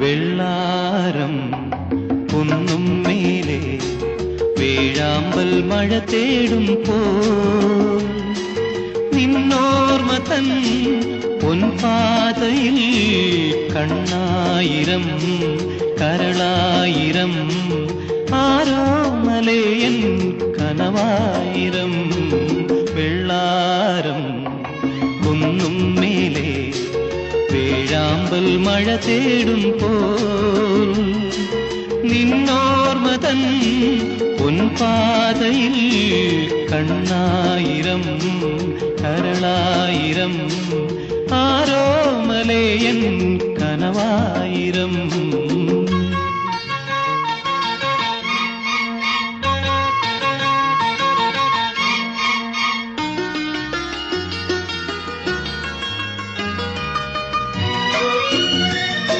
വെള്ളാരം കുന്നും മേലെ വേഴാമ്പൽ മഴ തേടും പോൽ നിന്നോർമ തൻ പൊൻപാതയിൽ കണ്ണായിരം കരളായിരം ആരോ മലയൻ കനവായിരം വെള്ളാരം കുന്നും മേലെ വേഴാമ്പൽ മഴ തേടും പോൽ നിന്നോർമ തൻ പൊൻപാതയിൽ കണ്ണായിരം കരളായിരം ആരോ മലയൻ കനവായിരം